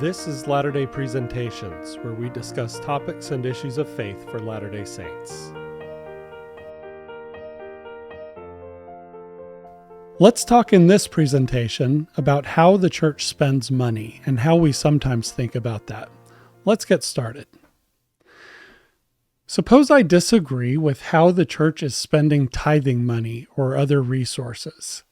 This is Latter-day Presentations, where we discuss topics and issues of faith for Latter-day Saints. Let's talk in this presentation about how the church spends money and how we sometimes think about that. Let's get started. Suppose I disagree with how the church is spending tithing money or other resources.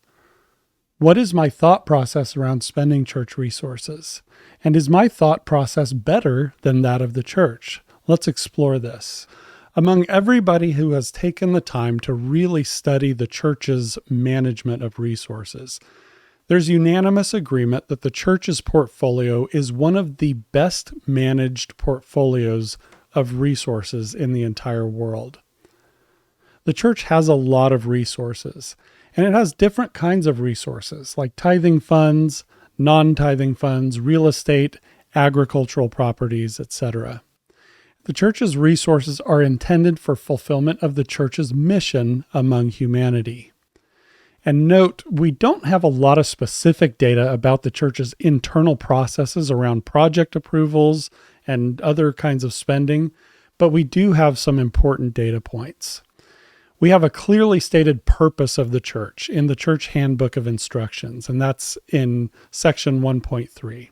What is my thought process around spending church resources? And is my thought process better than that of the church? Let's explore this. Among everybody who has taken the time to really study the church's management of resources, there's unanimous agreement that the church's portfolio is one of the best managed portfolios of resources in the entire world. The church has a lot of resources, and it has different kinds of resources like tithing funds, non-tithing funds, real estate, agricultural properties, etc. The church's resources are intended for fulfillment of the church's mission among humanity. And note, we don't have a lot of specific data about the church's internal processes around project approvals and other kinds of spending, but we do have some important data points. We have a clearly stated purpose of the church in the Church Handbook of Instructions, and that's in section 1.3.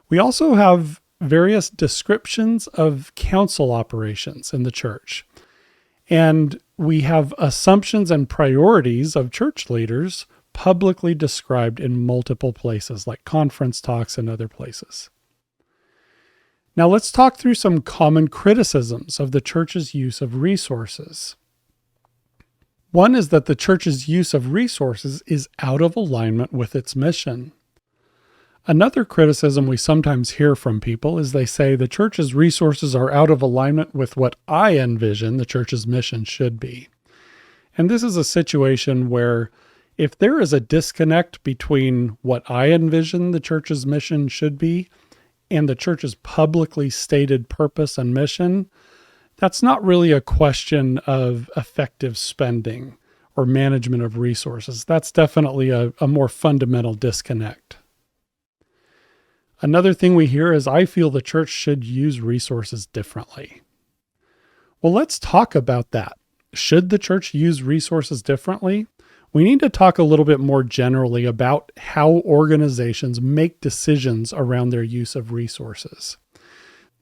We also have various descriptions of council operations in the church. And we have assumptions and priorities of church leaders publicly described in multiple places, like conference talks and other places. Now let's talk through some common criticisms of the church's use of resources. One is that the church's use of resources is out of alignment with its mission. Another criticism we sometimes hear from people is they say the church's resources are out of alignment with what I envision the church's mission should be. And this is a situation where if there is a disconnect between what I envision the church's mission should be and the church's publicly stated purpose and mission, that's not really a question of effective spending or management of resources. That's definitely a more fundamental disconnect. Another thing we hear is, I feel the church should use resources differently. Well, let's talk about that. Should the church use resources differently? We need to talk a little bit more generally about how organizations make decisions around their use of resources.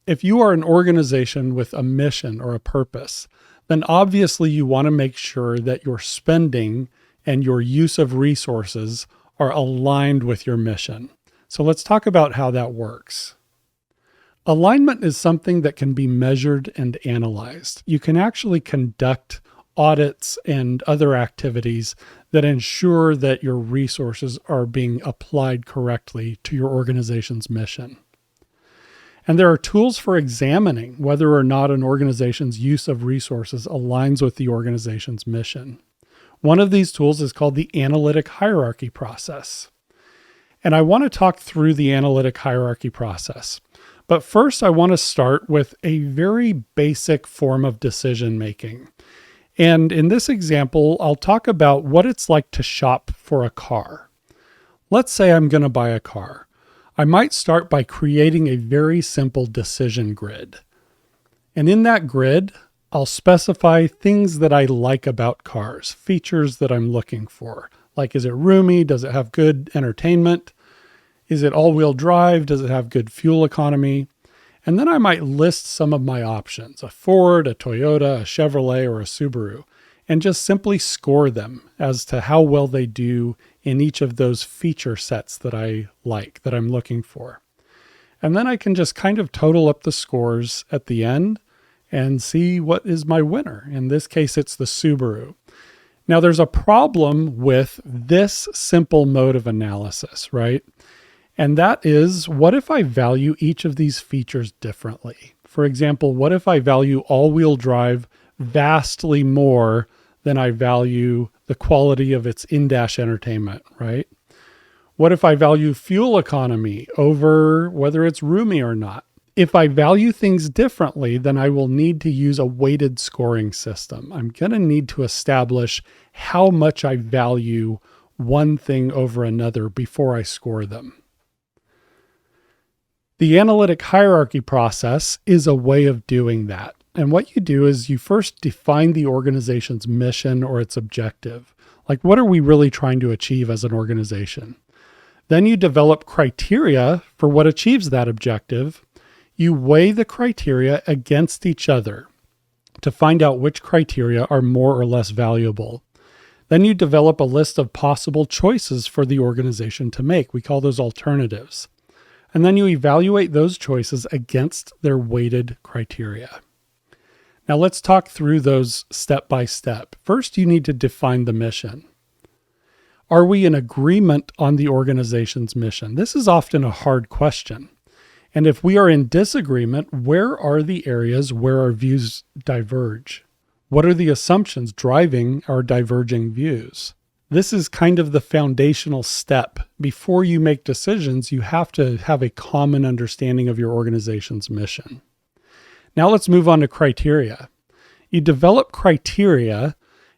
If you are an organization with a mission or a purpose, then obviously you want to make sure that your spending and your use of resources are aligned with your mission. So let's talk about how that works. Alignment is something that can be measured and analyzed. You can actually conduct audits and other activities that ensure that your resources are being applied correctly to your organization's mission. And there are tools for examining whether or not an organization's use of resources aligns with the organization's mission. One of these tools is called the Analytic hierarchy process. And I want to talk through the Analytic hierarchy process. But first, I want to start with a very basic form of decision making. And in this example, I'll talk about what it's like to shop for a car. Let's say I'm going to buy a car. I might start by creating a very simple decision grid. And in that grid, I'll specify things that I like about cars, features that I'm looking for. Like, is it roomy? Does it have good entertainment? Is it all-wheel drive? Does it have good fuel economy? And then I might list some of my options, a Ford, a Toyota, a Chevrolet, or a Subaru, and just simply score them as to how well they do in each of those feature sets that I like, that I'm looking for. And then I can just kind of total up the scores at the end and see what is my winner. In this case, it's the Subaru. Now, there's a problem with this simple mode of analysis, right? And that is, what if I value each of these features differently? For example, what if I value all-wheel drive vastly more than I value the quality of its in-dash entertainment, right? What if I value fuel economy over whether it's roomy or not? If I value things differently, then I will need to use a weighted scoring system. I'm going to need to establish how much I value one thing over another before I score them. The analytic hierarchy process is a way of doing that. And what you do is you first define the organization's mission or its objective. Like, what are we really trying to achieve as an organization? Then you develop criteria for what achieves that objective. You weigh the criteria against each other to find out which criteria are more or less valuable. Then you develop a list of possible choices for the organization to make. We call those alternatives. And then you evaluate those choices against their weighted criteria. Now let's talk through those step by step. First, you need to define the mission. Are we in agreement on the organization's mission? This is often a hard question. And if we are in disagreement, where are the areas where our views diverge? What are the assumptions driving our diverging views? This is kind of the foundational step. Before you make decisions, you have to have a common understanding of your organization's mission. Now let's move on to criteria. You develop criteria,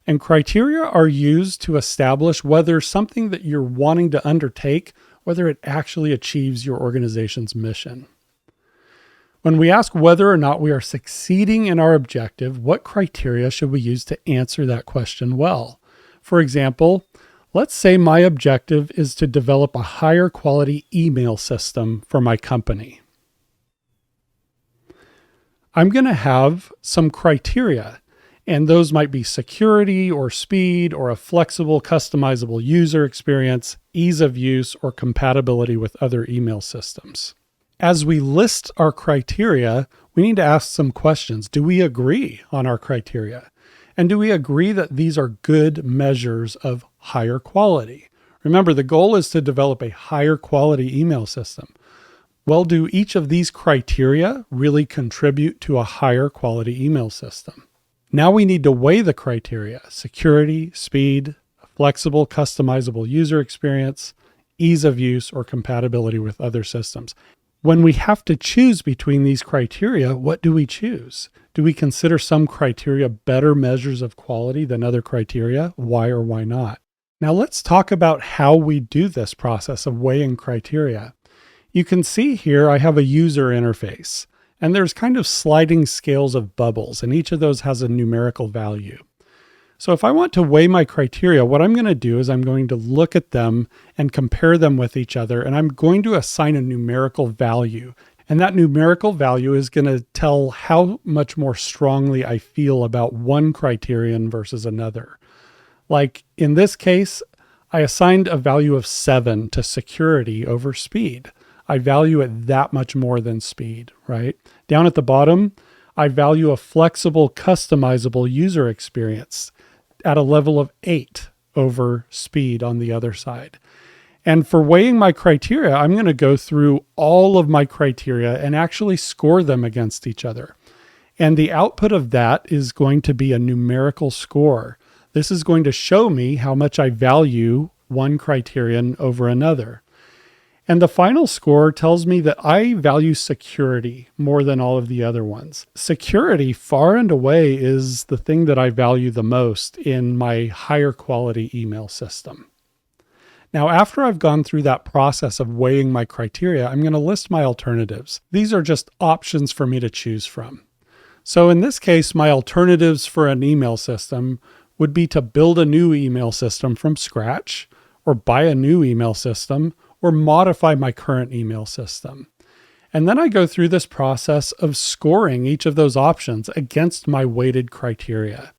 and criteria are used to establish whether something that you're wanting to undertake, whether it actually achieves your organization's mission. When we ask whether or not we are succeeding in our objective, what criteria should we use to answer that question well? For example, let's say my objective is to develop a higher quality email system for my company. I'm going to have some criteria, and those might be security or speed or a flexible, customizable user experience, ease of use, or compatibility with other email systems. As we list our criteria, we need to ask some questions. Do we agree on our criteria? And do we agree that these are good measures of higher quality? Remember, the goal is to develop a higher quality email system. Well, do each of these criteria really contribute to a higher quality email system? Now we need to weigh the criteria: security, speed, flexible, customizable user experience, ease of use, or compatibility with other systems. When we have to choose between these criteria, what do we choose? Do we consider some criteria better measures of quality than other criteria? Why or why not? Now let's talk about how we do this process of weighing criteria. You can see here I have a user interface, and there's kind of sliding scales of bubbles, and each of those has a numerical value. So if I want to weigh my criteria, what I'm going to do is I'm going to look at them and compare them with each other, and I'm going to assign a numerical value. And that numerical value is going to tell how much more strongly I feel about one criterion versus another. Like in this case, I assigned a value of 7 to security over speed. I value it that much more than speed, right? Down at the bottom, I value a flexible, customizable user experience at a level of 8 over speed on the other side. And for weighing my criteria, I'm going to go through all of my criteria and actually score them against each other. And the output of that is going to be a numerical score. This is going to show me how much I value one criterion over another. And the final score tells me that I value security more than all of the other ones. Security, far and away, is the thing that I value the most in my higher quality email system. Now, after I've gone through that process of weighing my criteria, I'm going to list my alternatives. These are just options for me to choose from. So in this case, my alternatives for an email system would be to build a new email system from scratch, or buy a new email system, or modify my current email system. And then I go through this process of scoring each of those options against my weighted criteria.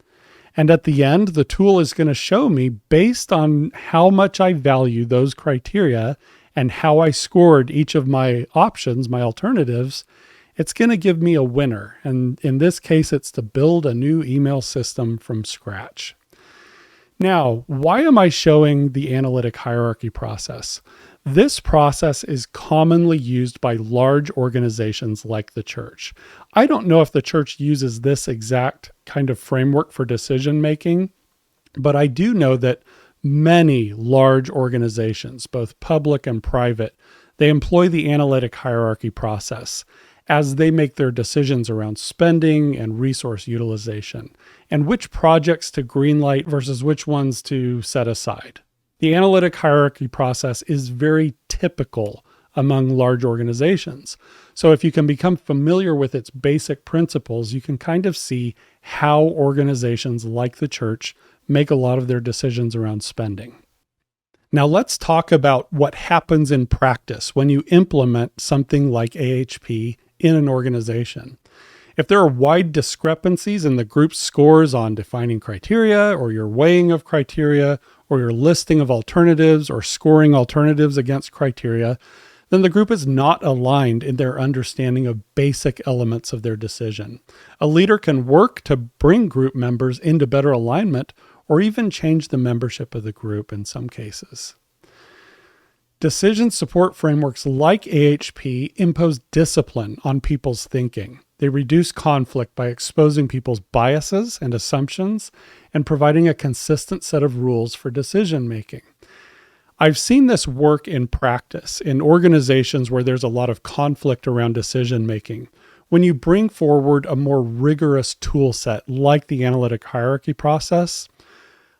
And at the end, the tool is going to show me, based on how much I value those criteria and how I scored each of my options, my alternatives, it's going to give me a winner. And in this case, it's to build a new email system from scratch. Now, why am I showing the analytic hierarchy process? This process is commonly used by large organizations like the church. I don't know if the church uses this exact kind of framework for decision making, but I do know that many large organizations, both public and private, they employ the analytic hierarchy process as they make their decisions around spending and resource utilization, and which projects to greenlight versus which ones to set aside. The analytic hierarchy process is very typical among large organizations. So if you can become familiar with its basic principles, you can kind of see how organizations like the church make a lot of their decisions around spending. Now let's talk about what happens in practice when you implement something like AHP in an organization. If there are wide discrepancies in the group's scores on defining criteria, or your weighing of criteria, or your listing of alternatives, or scoring alternatives against criteria, then the group is not aligned in their understanding of basic elements of their decision. A leader can work to bring group members into better alignment, or even change the membership of the group in some cases. Decision support frameworks like AHP impose discipline on people's thinking. They reduce conflict by exposing people's biases and assumptions and providing a consistent set of rules for decision making. I've seen this work in practice in organizations where there's a lot of conflict around decision making. When you bring forward a more rigorous tool set like the analytic hierarchy process,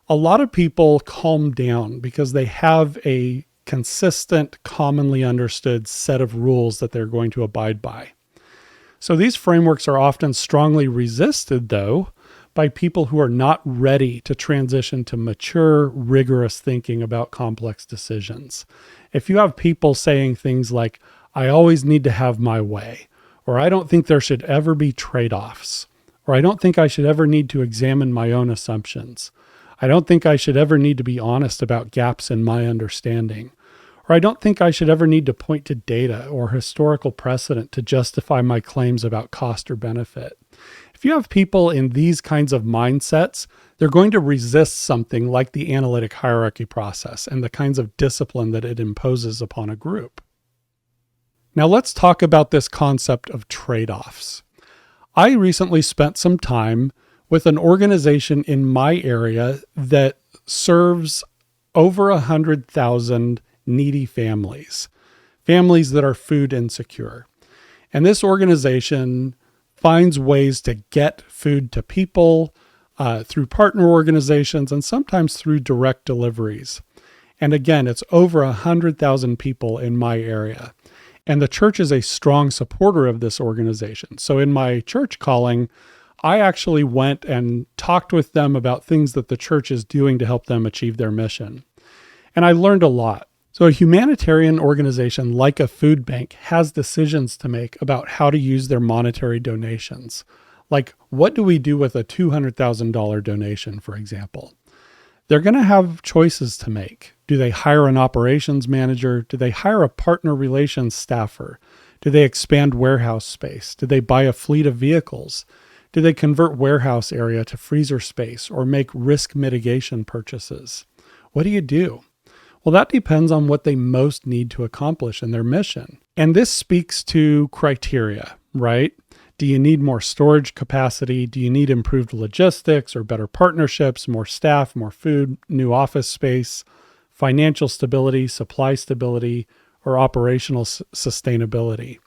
a lot of people calm down because they have a consistent, commonly understood set of rules that they're going to abide by. So these frameworks are often strongly resisted, though, by people who are not ready to transition to mature, rigorous thinking about complex decisions. If you have people saying things like, I always need to have my way, or I don't think there should ever be trade-offs, or I don't think I should ever need to examine my own assumptions, I don't think I should ever need to be honest about gaps in my understanding, or I don't think I should ever need to point to data or historical precedent to justify my claims about cost or benefit. If you have people in these kinds of mindsets, they're going to resist something like the analytic hierarchy process and the kinds of discipline that it imposes upon a group. Now let's talk about this concept of trade-offs. I recently spent some time with an organization in my area that serves over 100,000 needy families that are food insecure. And this organization finds ways to get food to people through partner organizations and sometimes through direct deliveries. And again, it's over 100,000 people in my area. And the church is a strong supporter of this organization. So in my church calling, I actually went and talked with them about things that the church is doing to help them achieve their mission. And I learned a lot. So a humanitarian organization like a food bank has decisions to make about how to use their monetary donations. Like, what do we do with a $200,000 donation, for example? They're going to have choices to make. Do they hire an operations manager? Do they hire a partner relations staffer? Do they expand warehouse space? Do they buy a fleet of vehicles? Do they convert warehouse area to freezer space or make risk mitigation purchases? What do you do? Well, that depends on what they most need to accomplish in their mission. And this speaks to criteria, right? Do you need more storage capacity? Do you need improved logistics or better partnerships, more staff, more food, new office space, financial stability, supply stability, or operational sustainability?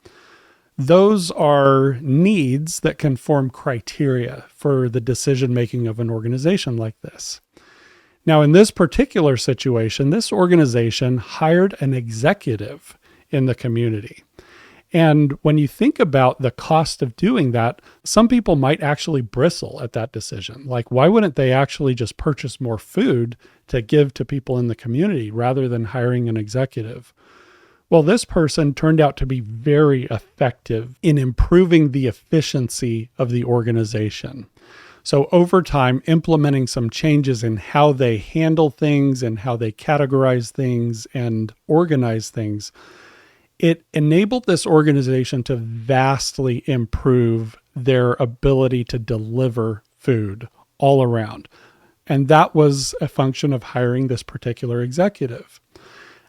Those are needs that can form criteria for the decision-making of an organization like this. Now, in this particular situation, this organization hired an executive in the community. And when you think about the cost of doing that, some people might actually bristle at that decision. Like, why wouldn't they actually just purchase more food to give to people in the community rather than hiring an executive? Well, this person turned out to be very effective in improving the efficiency of the organization. So over time, implementing some changes in how they handle things and how they categorize things and organize things, it enabled this organization to vastly improve their ability to deliver food all around. And that was a function of hiring this particular executive.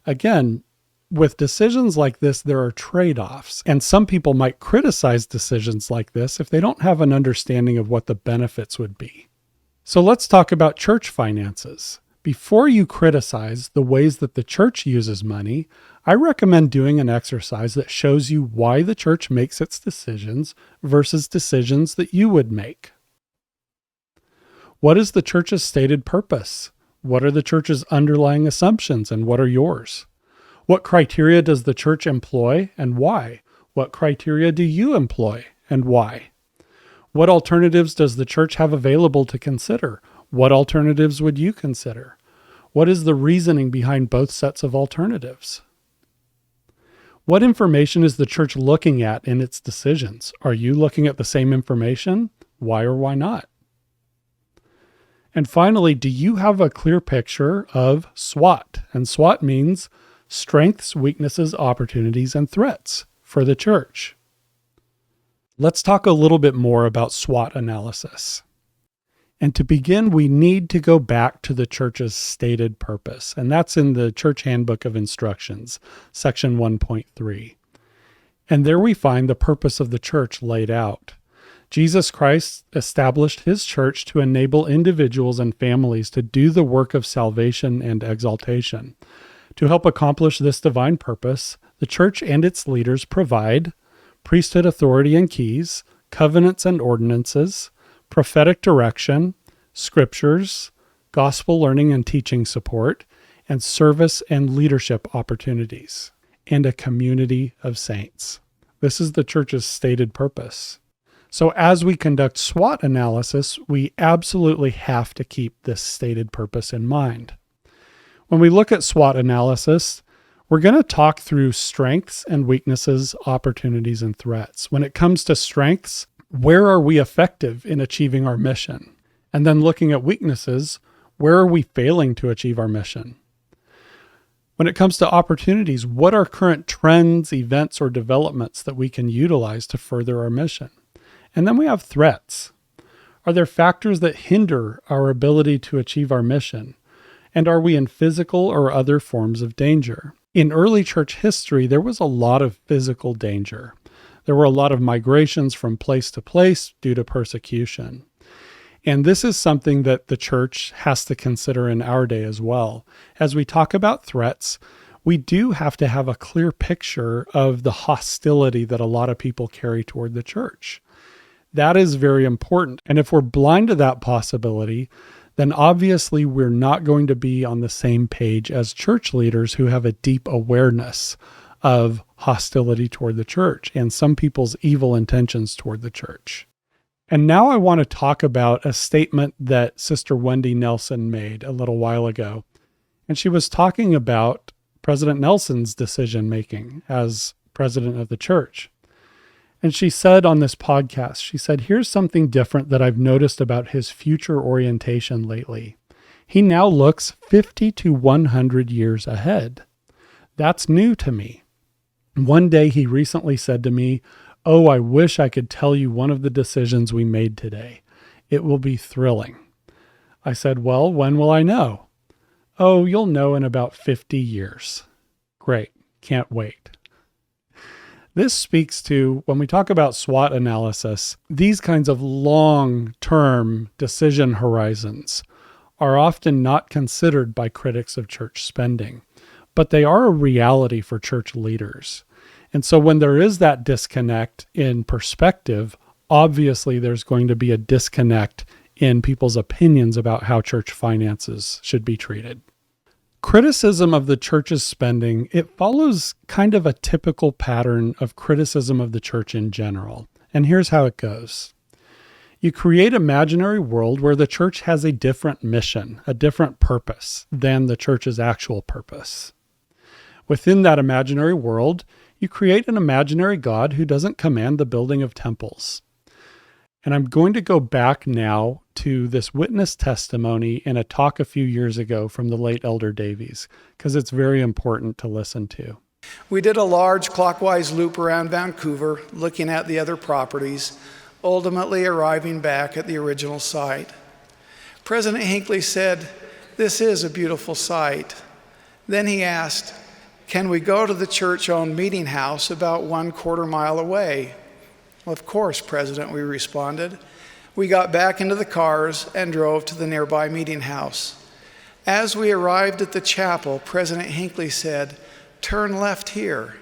Again, with decisions like this, there are trade-offs, and some people might criticize decisions like this if they don't have an understanding of what the benefits would be. So let's talk about church finances. Before you criticize the ways that the church uses money, I recommend doing an exercise that shows you why the church makes its decisions versus decisions that you would make. What is the church's stated purpose? What are the church's underlying assumptions, and what are yours? What criteria does the church employ and why? What criteria do you employ and why? What alternatives does the church have available to consider? What alternatives would you consider? What is the reasoning behind both sets of alternatives? What information is the church looking at in its decisions? Are you looking at the same information? Why or why not? And finally, do you have a clear picture of SWOT? And SWOT means strengths, weaknesses, opportunities, and threats for the church. Let's talk a little bit more about SWOT analysis. And to begin, we need to go back to the church's stated purpose, and that's in the Church Handbook of Instructions, section 1.3. And there we find the purpose of the church laid out. Jesus Christ established his church to enable individuals and families to do the work of salvation and exaltation. To help accomplish this divine purpose, the church and its leaders provide priesthood authority and keys, covenants and ordinances, prophetic direction, scriptures, gospel learning and teaching support, and service and leadership opportunities, and a community of saints. This is the church's stated purpose. So as we conduct SWOT analysis, we absolutely have to keep this stated purpose in mind. When we look at SWOT analysis, we're going to talk through strengths and weaknesses, opportunities, and threats. When it comes to strengths, where are we effective in achieving our mission? And then looking at weaknesses, where are we failing to achieve our mission? When it comes to opportunities, what are current trends, events, or developments that we can utilize to further our mission? And then we have threats. Are there factors that hinder our ability to achieve our mission? And are we in physical or other forms of danger? In early church history, there was a lot of physical danger. There were a lot of migrations from place to place due to persecution. And this is something that the church has to consider in our day as well. As we talk about threats, we do have to have a clear picture of the hostility that a lot of people carry toward the church. That is very important. And if we're blind to that possibility, then obviously we're not going to be on the same page as church leaders who have a deep awareness of hostility toward the church and some people's evil intentions toward the church. And now I want to talk about a statement that Sister Wendy Nelson made a little while ago. And she was talking about President Nelson's decision-making as president of the church. And she said on this podcast, she said, here's something different that I've noticed about his future orientation lately. He now looks 50 to 100 years ahead. That's new to me. One day he recently said to me, "Oh, I wish I could tell you one of the decisions we made today. It will be thrilling." I said, "Well, when will I know?" "Oh, you'll know in about 50 years. Great. Can't wait." This speaks to, when we talk about SWOT analysis, these kinds of long-term decision horizons are often not considered by critics of church spending, but they are a reality for church leaders. And so when there is that disconnect in perspective, obviously there's going to be a disconnect in people's opinions about how church finances should be treated. Criticism of the church's spending, it follows kind of a typical pattern of criticism of the church in general. And here's how it goes. You create an imaginary world where the church has a different mission, a different purpose than the church's actual purpose. Within that imaginary world, you create an imaginary God who doesn't command the building of temples. And I'm going to go back now to this witness testimony in a talk a few years ago from the late Elder Davies, because it's very important to listen to. We did a large clockwise loop around Vancouver, looking at the other properties, ultimately arriving back at the original site. President Hinckley said, "This is a beautiful site." Then he asked, "Can we go to the church-owned meeting house about 1/4 mile away?" "Of course, President," we responded. We got back into the cars and drove to the nearby meeting house. As we arrived at the chapel, President Hinckley said, "Turn left here."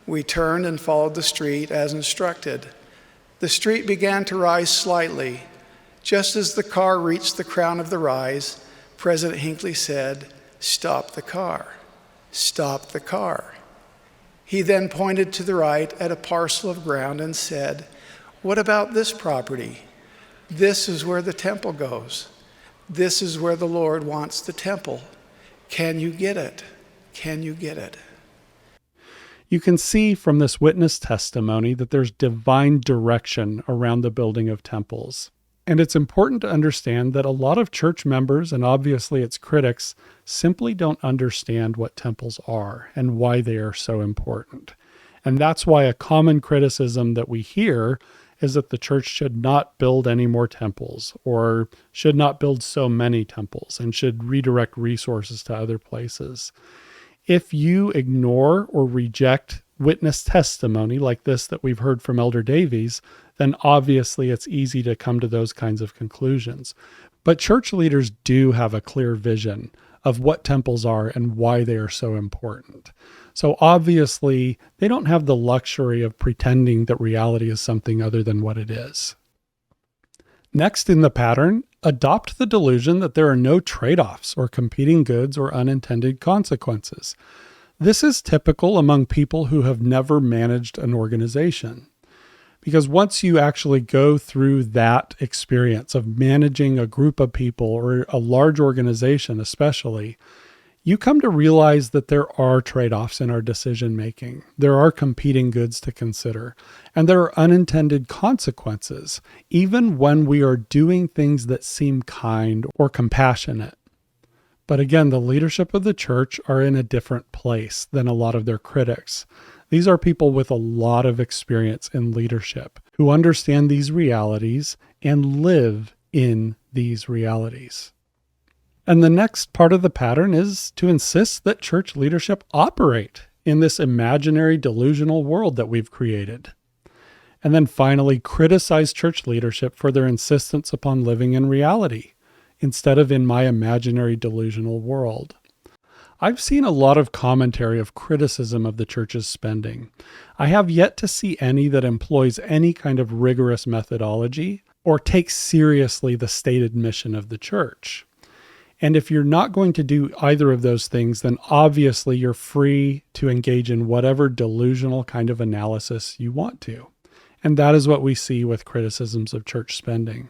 We turned and followed the street as instructed. The street began to rise slightly. Just as the car reached the crown of the rise, President Hinckley said, "Stop the car." stopped the car. He then pointed to the right at a parcel of ground and said, "What about this property? This is where the temple goes. This is where the Lord wants the temple. Can you get it? Can you get it?" You can see from this witness testimony that there's divine direction around the building of temples. And it's important to understand that a lot of church members, and obviously its critics, simply don't understand what temples are and why they are so important. And that's why a common criticism that we hear is that the church should not build any more temples, or should not build so many temples, and should redirect resources to other places. If you ignore or reject witness testimony like this that we've heard from Elder Davies, then obviously it's easy to come to those kinds of conclusions. But church leaders do have a clear vision of what temples are and why they are so important. So obviously, they don't have the luxury of pretending that reality is something other than what it is. Next in the pattern, adopt the delusion that there are no trade-offs or competing goods or unintended consequences. This is typical among people who have never managed an organization. Because once you actually go through that experience of managing a group of people or a large organization especially, you come to realize that there are trade-offs in our decision-making. There are competing goods to consider, and there are unintended consequences, even when we are doing things that seem kind or compassionate. But again, the leadership of the church are in a different place than a lot of their critics. These are people with a lot of experience in leadership who understand these realities and live in these realities. And the next part of the pattern is to insist that church leadership operate in this imaginary delusional world that we've created. And then finally, criticize church leadership for their insistence upon living in reality instead of in my imaginary delusional world. I've seen a lot of commentary of criticism of the church's spending. I have yet to see any that employs any kind of rigorous methodology or takes seriously the stated mission of the church. And if you're not going to do either of those things, then obviously you're free to engage in whatever delusional kind of analysis you want to. And that is what we see with criticisms of church spending.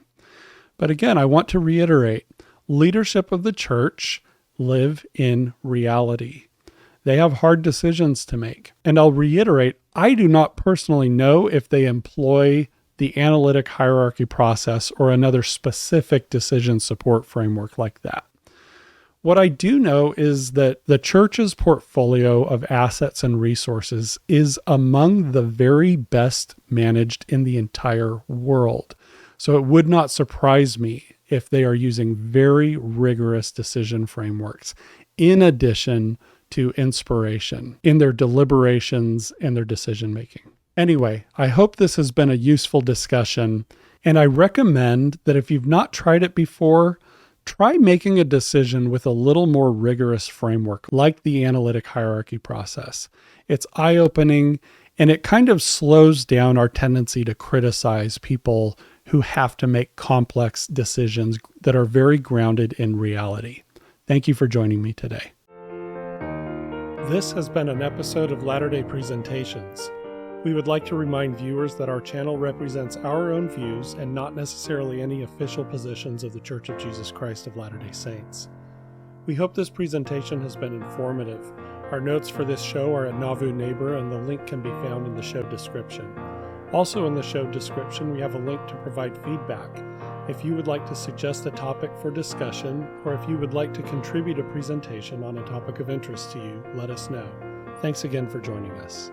But again, I want to reiterate, leadership of the church live in reality. They have hard decisions to make. And I'll reiterate, I do not personally know if they employ the analytic hierarchy process or another specific decision support framework like that. What I do know is that the church's portfolio of assets and resources is among the very best managed in the entire world. So it would not surprise me if they are using very rigorous decision frameworks in addition to inspiration in their deliberations and their decision making. Anyway, I hope this has been a useful discussion, and I recommend that if you've not tried it before, try making a decision with a little more rigorous framework like the analytic hierarchy process. It's eye-opening, and it kind of slows down our tendency to criticize people who have to make complex decisions that are very grounded in reality. Thank you for joining me today. This has been an episode of Latter-day Presentations. We would like to remind viewers that our channel represents our own views and not necessarily any official positions of the Church of Jesus Christ of Latter-day Saints. We hope this presentation has been informative. Our notes for this show are at Nauvoo Neighbor, and the link can be found in the show description. Also in the show description, we have a link to provide feedback. If you would like to suggest a topic for discussion, or if you would like to contribute a presentation on a topic of interest to you, let us know. Thanks again for joining us.